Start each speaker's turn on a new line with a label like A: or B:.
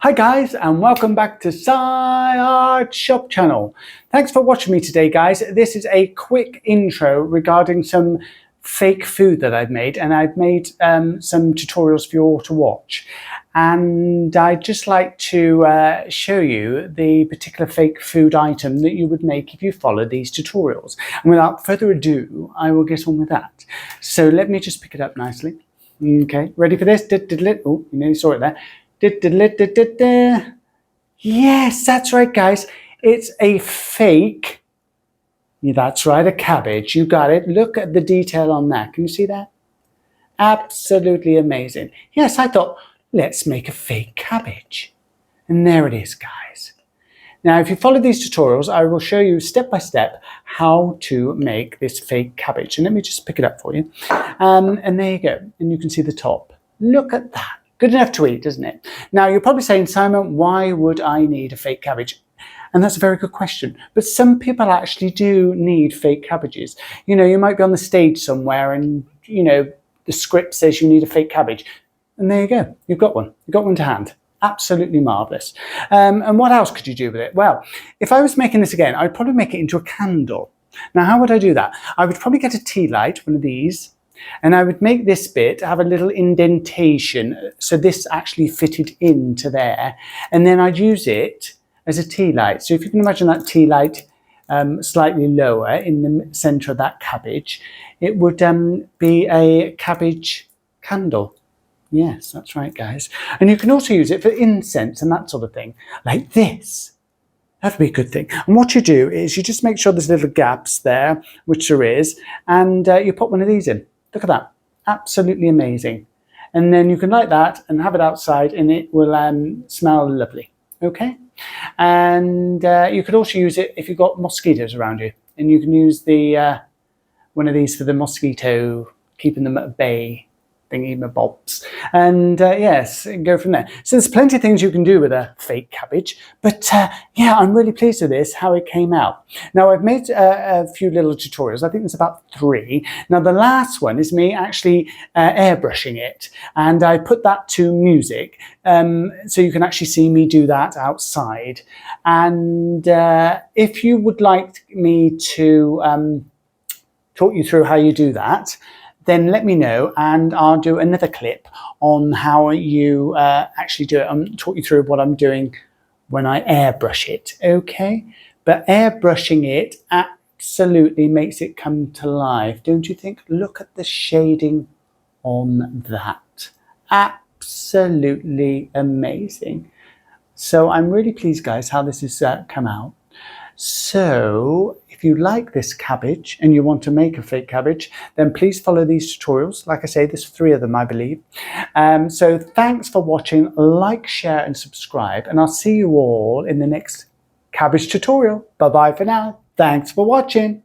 A: Hi guys, and welcome back to SiArtShopChannel. Thanks for watching me today, guys. This is a quick intro regarding some fake food that I've made, and I've made some tutorials for you all to watch. And I'd just like to show you the particular fake food item that you would make if you follow these tutorials. And without further ado, I will get on with that. So let me just pick it up nicely. Okay, ready for this? Oh, you nearly saw it there. Yes, that's right, guys. It's a fake. Yeah, that's right, a cabbage. You got it. Look at the detail on that. Can you see that? Absolutely amazing. Yes, I thought, let's make a fake cabbage. And there it is, guys. Now, if you follow these tutorials, I will show you step by step how to make this fake cabbage. And let me just pick it up for you. And there you go. And you can see the top. Look at that. Good enough to eat, isn't it? Now, you're probably saying, Simon, why would I need a fake cabbage? And that's a very good question. But some people actually do need fake cabbages. You know, you might be on the stage somewhere and, you know, the script says you need a fake cabbage. And there you go. You've got one. You've got one to hand. Absolutely marvellous. And what else could you do with it? Well, if I was making this again, I'd probably make it into a candle. Now, how would I do that? I would probably get a tea light, one of these, and I would make this bit have a little indentation, so this actually fitted into there, and then I'd use it as a tea light. So if you can imagine that tea light slightly lower in the centre of that cabbage, it would be a cabbage candle. Yes, that's right, guys. And you can also use it for incense and that sort of thing, like this. That'd be a good thing. And what you do is you just make sure there's little gaps there, which there is, and you put one of these in. Look at that. Absolutely amazing. And then you can light that and have it outside and it will smell lovely. Okay? And you could also use it if you've got mosquitoes around you. And you can use the one of these for the mosquito, keeping them at bay, thingy-mabobs. And yes, go from there. So there's plenty of things you can do with a fake cabbage. But yeah, I'm really pleased with this, how it came out. Now, I've made a few little tutorials. I think there's about 3. Now, the last one is me actually airbrushing it. And I put that to music. So you can actually see me do that outside. And if you would like me to talk you through how you do that, then let me know and I'll do another clip on how you actually do it and talk you through what I'm doing when I airbrush it, okay? But airbrushing it absolutely makes it come to life, don't you think? Look at the shading on that. Absolutely amazing. So I'm really pleased, guys, how this has come out. So if you like this cabbage and you want to make a fake cabbage, then please follow these tutorials. Like I say, there's 3 of them, I believe. So thanks for watching. Like, share and subscribe, and I'll see you all in the next cabbage tutorial. Bye bye for now. Thanks for watching.